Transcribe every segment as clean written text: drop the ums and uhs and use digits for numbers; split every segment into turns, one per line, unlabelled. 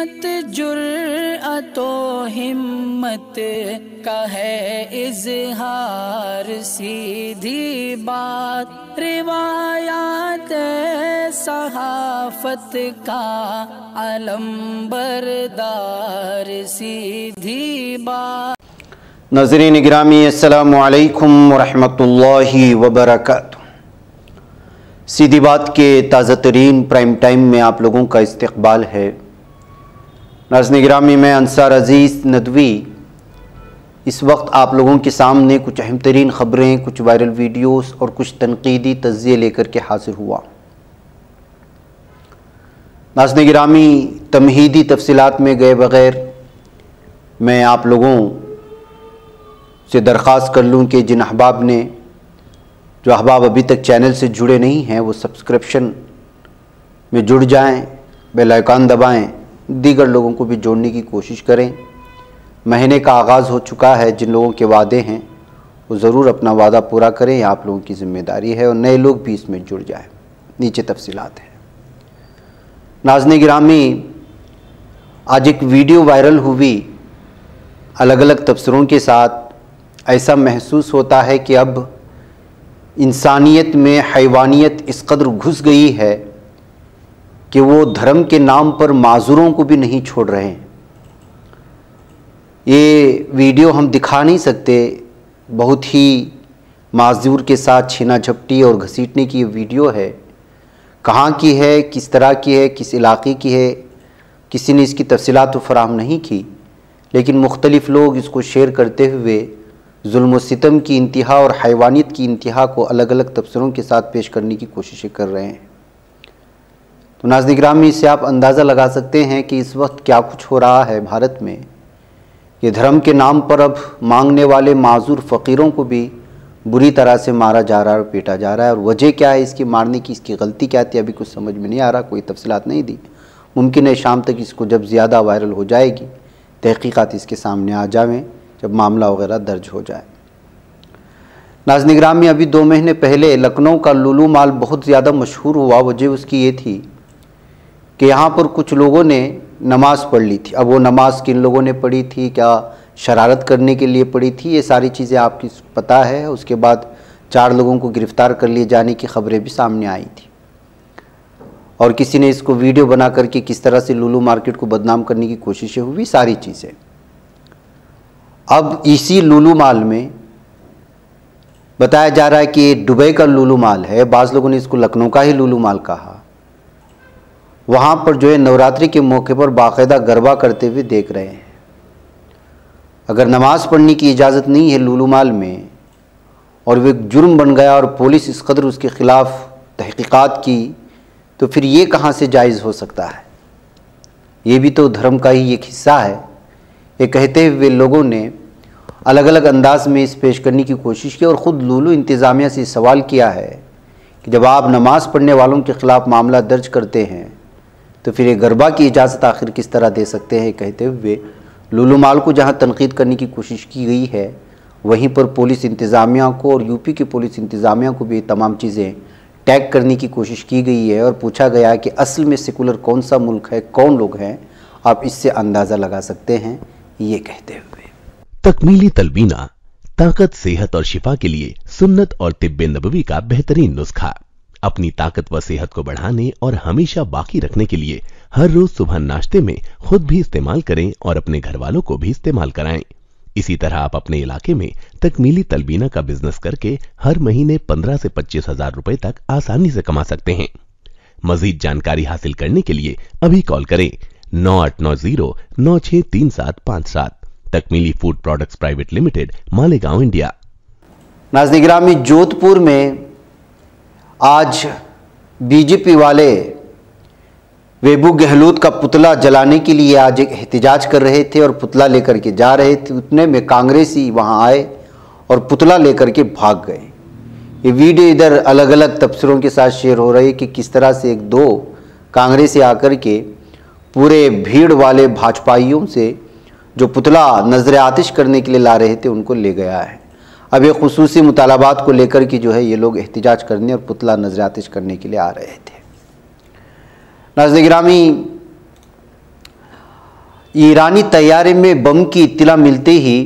मत जुर्अतो हिम्मत का है इज़हार, सीधी बात रिवायात सहाफत का अलंबरदार, सीधी बात।
नाज़रीन गिरामी अस्सलामु अलैकुम वरहमतुल्लाहि वबरकातुहू। सीधी बात के ताज़ा तरीन प्राइम टाइम में आप लोगों का इस्तकबाल है। नाज़रीन गिरामी, मैं अंसार अज़ीज़ नदवी इस वक्त आप लोगों के सामने कुछ अहम तरीन ख़बरें, कुछ वायरल वीडियोस और कुछ तनकीदी तज़्ज़िये लेकर के हाजिर हुआ। नाज़रीन गिरामी, तमहीदी तफसीलात में गए बग़ैर मैं आप लोगों से दरख्वास्त कर लूँ कि जिन अहबाब ने, जो अहबाब अभी तक चैनल से जुड़े नहीं हैं, वो सब्सक्रिप्शन में जुड़ जाएं, बेल आइकन दबाएं, दीगर लोगों को भी जोड़ने की कोशिश करें। महीने का आगाज़ हो चुका है, जिन लोगों के वादे हैं वो ज़रूर अपना वादा पूरा करें, आप लोगों की ज़िम्मेदारी है, और नए लोग भी इसमें जुड़ जाएं। नीचे तफसीलात हैं। नाज़रीन गिरामी, आज एक वीडियो वायरल हुई अलग अलग तबसरों के साथ। ऐसा महसूस होता है कि अब इंसानियत में हैवानियत इस कदर घुस गई है कि वो धर्म के नाम पर माज़ूरों को भी नहीं छोड़ रहे हैं। ये वीडियो हम दिखा नहीं सकते, बहुत ही माज़ूर के साथ छीना झपटी और घसीटने की ये वीडियो है। कहाँ की है, किस तरह की है, किस इलाके की है, किसी ने इसकी तफसीलात तो फराहम नहीं की, लेकिन मुख्तलिफ़ लोग इसको शेयर करते हुए जुल्म व सितम की इंतहा और हैवानियत की इंतहा को अलग अलग तबसरों के साथ पेश करने की कोशिशें कर रहे हैं। तो नाज़रीन गिरामी, इससे आप अंदाज़ा लगा सकते हैं कि इस वक्त क्या कुछ हो रहा है भारत में। ये धर्म के नाम पर अब मांगने वाले माज़ूर फ़कीरों को भी बुरी तरह से मारा जा रहा है और पीटा जा रहा है। और वजह क्या है इसकी मारने की, इसकी गलती क्या थी, अभी कुछ समझ में नहीं आ रहा, कोई तफसीलात नहीं दी। मुमकिन है शाम तक इसको जब ज़्यादा वायरल हो जाएगी, तहकीकात इसके सामने आ जाएँ, जब मामला वगैरह दर्ज हो जाए। नाज़रीन गिरामी, अभी 2 महीने पहले लखनऊ का लुलु माल बहुत ज़्यादा मशहूर हुआ। वजह उसकी ये थी कि यहाँ पर कुछ लोगों ने नमाज़ पढ़ ली थी। अब वो नमाज़ किन लोगों ने पढ़ी थी, क्या शरारत करने के लिए पढ़ी थी, ये सारी चीज़ें आपकी पता है। उसके बाद 4 लोगों को गिरफ़्तार कर लिए जाने की ख़बरें भी सामने आई थी, और किसी ने इसको वीडियो बना करके किस तरह से लुलु मार्केट को बदनाम करने की कोशिशें हुई, सारी चीज़ें। अब इसी लुलु माल में बताया जा रहा है कि ये दुबई का लुलु माल है, बाज़ लोगों ने इसको लखनऊ का ही लुलु माल कहा। वहाँ पर जो है नवरात्रि के मौके पर बाकायदा गरबा करते हुए देख रहे हैं। अगर नमाज़ पढ़ने की इजाज़त नहीं है लुलु माल में, और वो एक जुर्म बन गया और पुलिस इस कदर उसके ख़िलाफ़ तहक़ीक़ात की, तो फिर ये कहाँ से जायज़ हो सकता है। ये भी तो धर्म का ही एक हिस्सा है। ये कहते हुए लोगों ने अलग अलग अंदाज में इस पेश करने की कोशिश की, और ख़ुद लुलु इंतज़ामिया से सवाल किया है कि जब आप नमाज़ पढ़ने वालों के ख़िलाफ़ मामला दर्ज करते हैं तो फिर ये गरबा की इजाज़त आखिर किस तरह दे सकते हैं। कहते हुए लुलु माल को जहाँ तनकीद करने की कोशिश की गई है, वहीं पर पुलिस इंतज़ामिया को और यूपी की पुलिस इंतज़ामिया को भी तमाम चीज़ें टैग करने की कोशिश की गई है, और पूछा गया कि असल में सेकुलर कौन सा मुल्क है, कौन लोग हैं। आप इससे अंदाज़ा लगा सकते हैं। ये कहते हुए
तकमीली तलबीना, ताकत, सेहत और शिफा के लिए सुन्नत और तिब्बे नबवी का बेहतरीन नुस्खा। अपनी ताकत व सेहत को बढ़ाने और हमेशा बाकी रखने के लिए हर रोज सुबह नाश्ते में खुद भी इस्तेमाल करें और अपने घर वालों को भी इस्तेमाल कराएं। इसी तरह आप अपने इलाके में तकमीली तलबीना का बिजनेस करके हर महीने 15 से 25 हजार रुपए तक आसानी से कमा सकते हैं। मजीद जानकारी हासिल करने के लिए अभी कॉल करें 9890963757। Takmili food products private limited, Malegaon, India.
नाज़रीन गिरामी, जोधपुर में आज बीजेपी वाले वेबू गहलोत का पुतला जलाने के लिए आज एक एहतजाज कर रहे थे और पुतला लेकर के जा रहे थे। उतने में कांग्रेसी वहां आए और पुतला लेकर के भाग गए। ये वीडियो इधर अलग अलग तबसरों के साथ शेयर हो रही है कि किस तरह से 1-2 कांग्रेसी आकर के पूरे भीड़ वाले भाजपाइयों से जो पुतला नजर आतिश करने के लिए ला रहे थे उनको ले गया है। अब ये खुसूसी मुतालबात को लेकर के जो है ये लोग एहतिजाज करने और पुतला नजर आतिश करने के लिए आ रहे थे। नाज़रीन गिरामी, ईरानी तैयारे में बम की इत्तला मिलते ही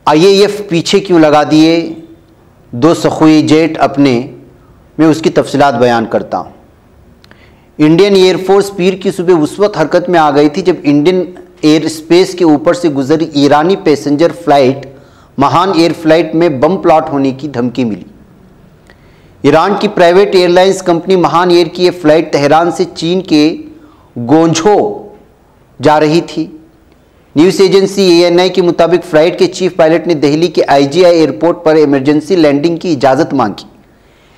आईएएफ पीछे क्यों लगा दिए 2 सखोई जेट अपने, मैं उसकी तफसीलात बयान करता हूँ। इंडियन एयरफोर्स पीर की सुबह उस वक्त हरकत में आ गई थी जब इंडियन एयर स्पेस के ऊपर से गुजरी ईरानी पैसेंजर फ्लाइट महान एयर फ्लाइट में बम प्लॉट होने की धमकी मिली। ईरान की प्राइवेट एयरलाइंस कंपनी महान एयर की यह फ्लाइट तेहरान से चीन के गोंझो जा रही थी। न्यूज़ एजेंसी एएनआई के मुताबिक फ्लाइट के चीफ पायलट ने दिल्ली के आईजीआई एयरपोर्ट पर इमरजेंसी लैंडिंग की इजाज़त मांगी।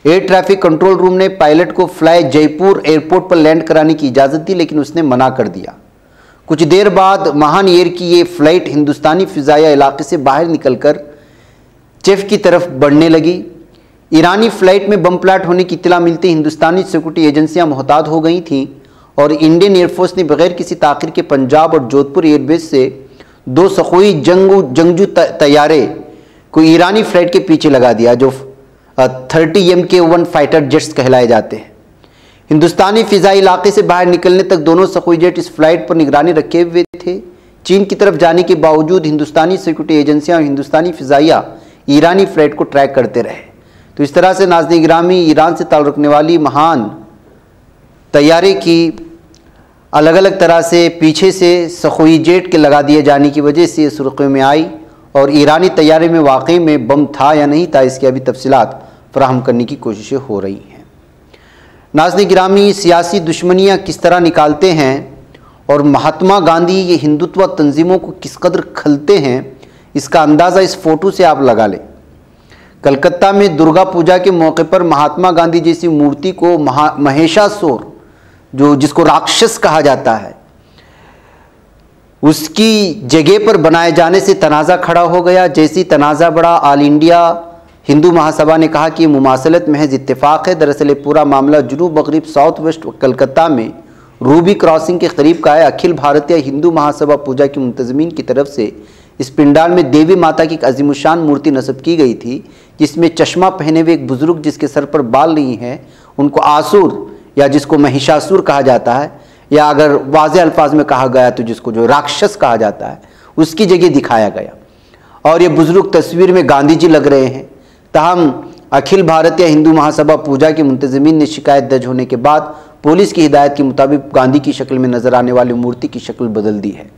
एयर ट्रैफिक कंट्रोल रूम ने पायलट को फ्लाई जयपुर एयरपोर्ट पर लैंड कराने की इजाज़त दी, लेकिन उसने मना कर दिया। कुछ देर बाद महान एयर की ये फ्लाइट हिंदुस्तानी फ़िज़ाया इलाके से बाहर निकलकर चेफ की तरफ बढ़ने लगी। ईरानी फ्लाइट में बम प्लाट होने की इत्तला मिलते हिंदुस्तानी सिक्योरिटी एजेंसियां मोहतात हो गई थीं और इंडियन एयरफोर्स ने बगैर किसी ताख़ीर के पंजाब और जोधपुर एयरबेस से 2 सखोई जंगजू तैयारे को ईरानी फ्लाइट के पीछे लगा दिया, जो 30 MK-1 फाइटर जेट्स कहलाए जाते हैं। हिंदुस्तानी फ़िज़ाई इलाके से बाहर निकलने तक दोनों सखोई जेट इस फ्लाइट पर निगरानी रखे हुए थे। चीन की तरफ जाने के बावजूद हिंदुस्तानी सिक्योरिटी एजेंसियां और हिंदुस्तानी फ़िज़ाइया ईरानी फ्लाइट को ट्रैक करते रहे। तो इस तरह से नाज़रीन गिरामी, ईरान से ताल्लुक़ रखने वाली महान तैयारे की अलग अलग तरह से पीछे से सखोई जेट के लगा दिए जाने की वजह से सुर्खियों में आई और ईरानी तैयारे में वाकई में बम था या नहीं था, इसकी अभी तफसीलात फराहम करने की कोशिशें हो रही हैं। नाज़रीन गिरामी, सियासी दुश्मनियाँ किस तरह निकालते हैं और महात्मा गांधी ये हिंदुत्व तंजीमों को किस कदर खलते हैं, इसका अंदाज़ा इस फ़ोटो से आप लगा लें। कलकत्ता में दुर्गा पूजा के मौके पर महात्मा गांधी जैसी मूर्ति को महिषासुर, जो जिसको राक्षस कहा जाता है, उसकी जगह पर बनाए जाने से तनाज़ा खड़ा हो गया। जैसी तनाज़ा बढ़ा, ऑल इंडिया हिंदू महासभा ने कहा कि मुमासलत महज इत्तेफाक है। दरअसल ये पूरा मामला जुनूब मगरिब साउथ वेस्ट कलकत्ता में रूबी क्रॉसिंग के करीब का है। अखिल भारतीय हिंदू महासभा पूजा की मुंतज़मीन की तरफ से इस पिंडाल में देवी माता की एक अजीमुशान मूर्ति नस्ब की गई थी, जिसमें चश्मा पहने हुए एक बुजुर्ग जिसके सर पर बाल नहीं है, उनको आसुर या जिसको महिषासुर कहा जाता है, या अगर वाज़े अल्फाज में कहा गया तो जिसको जो राक्षस कहा जाता है, उसकी जगह दिखाया गया। और ये बुजुर्ग तस्वीर में गांधी जी लग रहे हैं। ताहम अखिल भारतीय हिंदू महासभा पूजा के मुंतज़मीन ने शिकायत दर्ज होने के बाद पुलिस की हिदायत के मुताबिक गांधी की शक्ल में नजर आने वाली मूर्ति की शक्ल बदल दी है।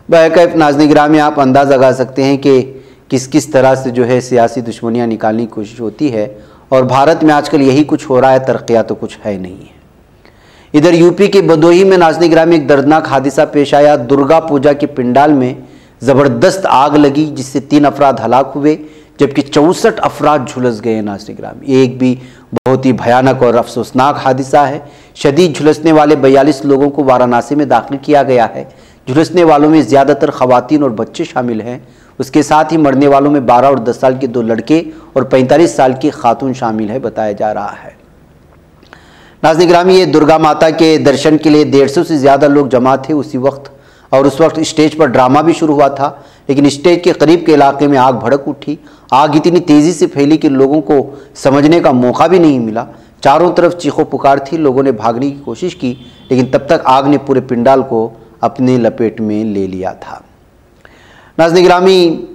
बहरकैफ नाज़रीन गिरामी, आप अंदाज़ा लगा सकते हैं कि किस किस तरह से जो है सियासी दुश्मनियाँ निकालने की कोशिश होती है और भारत में आजकल यही कुछ हो रहा है, तरक्यात तो कुछ है नहीं है। इधर यूपी के भदोही में नाज़रीन गिरामी एक दर्दनाक हादसा पेश आया। दुर्गा पूजा के पिंडाल में ज़बरदस्त आग लगी जिससे 3 अफराद हलाक हुए जबकि 64 अफराद झुलस गए। नाज़रीन गिरामी, एक भी बहुत ही भयानक और अफसोसनाक हादसा है। शदीद झुलसने वाले 42 लोगों को वाराणसी में दाखिल किया गया है। झुलसने वालों में ज़्यादातर ख़वातीन और बच्चे शामिल हैं। उसके साथ ही मरने वालों में 12 और 10 साल के 2 लड़के और 45 साल की खातून शामिल है, बताया जा रहा है। नाज़रीन गिरामी, ये दुर्गा माता के दर्शन के लिए 150 से ज़्यादा लोग जमा थे उसी वक्त, और उस वक्त स्टेज पर ड्रामा भी शुरू हुआ था, लेकिन स्टेज के करीब के इलाके में आग भड़क उठी। आग इतनी तेज़ी से फैली कि लोगों को समझने का मौका भी नहीं मिला। चारों तरफ चीखो पुकार थी, लोगों ने भागने की कोशिश की, लेकिन तब तक आग ने पूरे पिंडाल को अपने लपेट में ले लिया था। नाज़रीन गिरामी,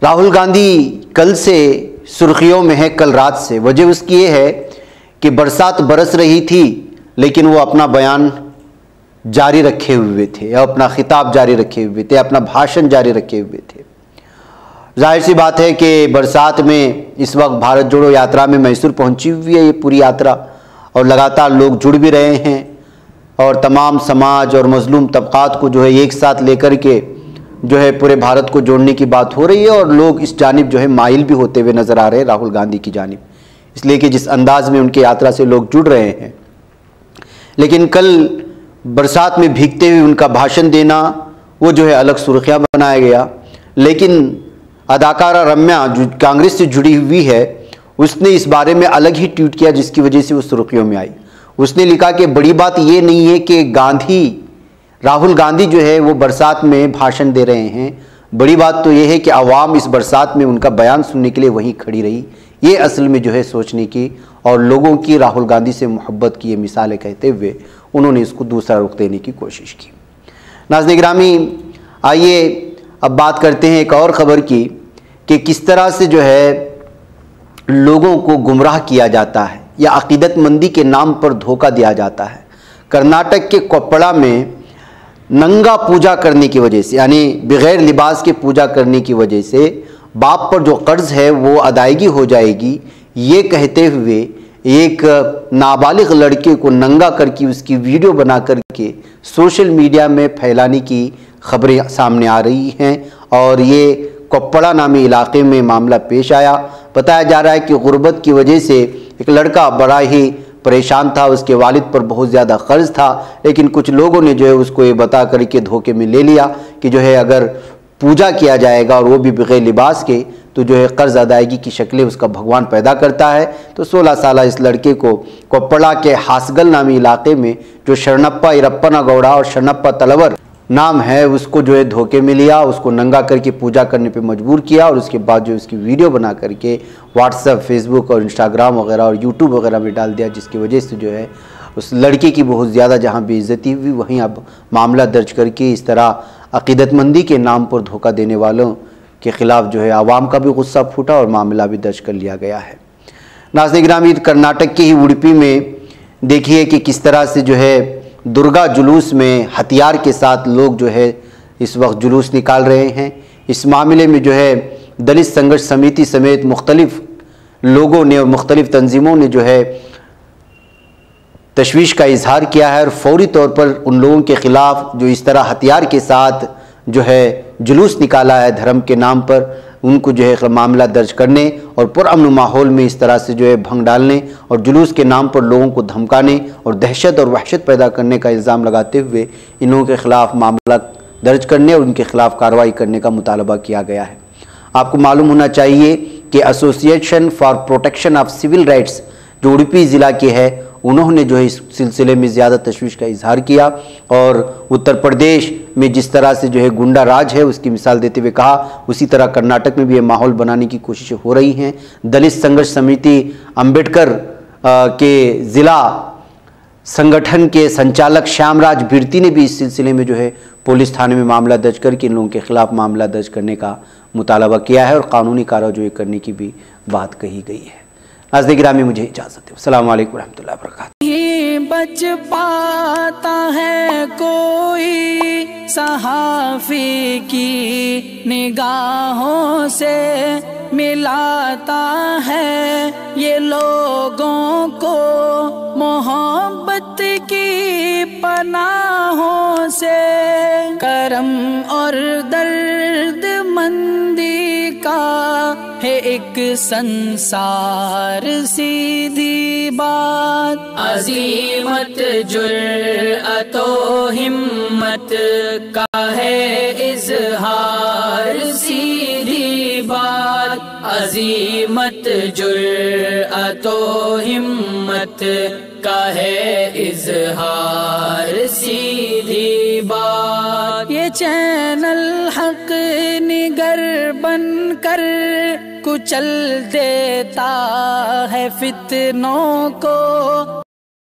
राहुल गांधी कल से सुर्खियों में है, कल रात से। वजह उसकी ये है कि बरसात बरस रही थी लेकिन वो अपना बयान जारी रखे हुए थे, अपना खिताब जारी रखे हुए थे, अपना भाषण जारी रखे हुए थे। जाहिर सी बात है कि बरसात में इस वक्त भारत जोड़ो यात्रा में मैसूर पहुंची हुई है ये पूरी यात्रा, और लगातार लोग जुड़ भी रहे हैं और तमाम समाज और मजलूम तबकात को जो है एक साथ लेकर के जो है पूरे भारत को जोड़ने की बात हो रही है, और लोग इस जानिब जो है माइल भी होते हुए नज़र आ रहे हैं राहुल गांधी की जानिब, इसलिए कि जिस अंदाज में उनकी यात्रा से लोग जुड़ रहे हैं। लेकिन कल बरसात में भीगते हुए उनका भाषण देना वो जो है अलग सुर्खियाँ बनाया गया। लेकिन अदाकारा रम्या जो कांग्रेस से जुड़ी हुई है, उसने इस बारे में अलग ही ट्वीट किया जिसकी वजह से वो सुर्खियों में आई। उसने लिखा कि बड़ी बात ये नहीं है कि राहुल गांधी जो है वो बरसात में भाषण दे रहे हैं, बड़ी बात तो ये है कि आवाम इस बरसात में उनका बयान सुनने के लिए वहीं खड़ी रही। ये असल में जो है सोचने की और लोगों की राहुल गांधी से मोहब्बत की ये मिसालें कहते हुए उन्होंने इसको दूसरा रुख देने की कोशिश की। नाज़रीन गिरामी, आइए अब बात करते हैं एक और ख़बर की कि किस तरह से जो है लोगों को गुमराह किया जाता है या अक़ीदतमंदी के नाम पर धोखा दिया जाता है। कर्नाटक के कोप्पड़ा में नंगा पूजा करने की वजह से, यानी बग़ैर लिबास के पूजा करने की वजह से बाप पर जो कर्ज़ है वो अदायगी हो जाएगी, ये कहते हुए एक नाबालिग लड़के को नंगा करके उसकी वीडियो बना करके सोशल मीडिया में फैलाने की खबरें सामने आ रही हैं। और ये कोप्पड़ा नामी इलाके में मामला पेश आया। बताया जा रहा है कि गुर्बत की वजह से एक लड़का बड़ा ही परेशान था, उसके वालिद पर बहुत ज़्यादा कर्ज था, लेकिन कुछ लोगों ने जो है उसको ये बता करके धोखे में ले लिया कि जो है अगर पूजा किया जाएगा और वो भी बग़ैर लिबास के, तो जो है कर्ज अदायगी की शक्लें उसका भगवान पैदा करता है। तो 16 साल इस लड़के को कोप्पड़ा के हासगल नामी इलाके में जो शरणप्पा इरप्पना गौड़ा और शरणप्पा तलवर नाम है, उसको जो है धोखे में लिया, उसको नंगा करके पूजा करने पे मजबूर किया और उसके बाद जो उसकी वीडियो बना करके व्हाट्सएप, फेसबुक और इंस्टाग्राम वगैरह और यूट्यूब वगैरह में डाल दिया, जिसकी वजह से जो है उस लड़के की बहुत ज़्यादा जहाँ बेइज्जती हुई, वहीं अब मामला दर्ज करके इस तरह अक़ीदतमंदी के नाम पर धोखा देने वालों के ख़िलाफ़ जो है आवाम का भी गुस्सा फूटा और मामला भी दर्ज कर लिया गया है। नाज़रीन गिरामी, कर्नाटक के ही उडुपी में देखिए कि किस तरह से जो है दुर्गा जुलूस में हथियार के साथ लोग जो है इस वक्त जुलूस निकाल रहे हैं। इस मामले में जो है दलित संघर्ष समिति समेत मुख्तलिफ लोगों ने और मुख्तलिफ तंजीमों ने जो है तशवीश का इजहार किया है और फौरी तौर पर उन लोगों के ख़िलाफ़ जो इस तरह हथियार के साथ जो है जुलूस निकाला है धर्म के नाम पर, उनको जो है मामला दर्ज करने और पुरअमन माहौल में इस तरह से जो है भंग डालने और जुलूस के नाम पर लोगों को धमकाने और दहशत और वहशत पैदा करने का इल्ज़ाम लगाते हुए इन लोगों के ख़िलाफ़ मामला दर्ज करने और उनके ख़िलाफ़ कार्रवाई करने का मुतालबा किया गया है। आपको मालूम होना चाहिए कि association for protection of civil rights जो उडुपी ज़िला के है, उन्होंने जो है इस सिलसिले में ज़्यादा तशवीश का इजहार किया और उत्तर प्रदेश में जिस तरह से जो है गुंडा राज है उसकी मिसाल देते हुए कहा, उसी तरह कर्नाटक में भी ये माहौल बनाने की कोशिशें हो रही हैं। दलित संघर्ष समिति अम्बेडकर के ज़िला संगठन के संचालक श्यामराज बिरती ने भी इस सिलसिले में जो है पुलिस थाने में मामला दर्ज करके इन लोगों के खिलाफ मामला दर्ज करने का मुतालबा किया है और कानूनी कार्रवाई करने की भी बात कही गई है। नाज़रीन गिरामी, मुझे इजाज़त दो। अस्सलाम वालेकुम रहमतुल्लाहि व बरकातुहू।
बच पाता है कोई सहाफ़ी की निगाहों से, मिलाता है ये लोगों को मोहब्बत की पनाहों से। करम और दर्द मंदी का है एक संसार, सीधी बात अज़ीमत जुर्अतो हिम्मत का है इज़हार, सीधी बात अज़ीमत जुर्अतो हिम्मत का है इज़हार, सीधी बात। ये चैनल हक निगर बनकर कुचल देता है फितनों को।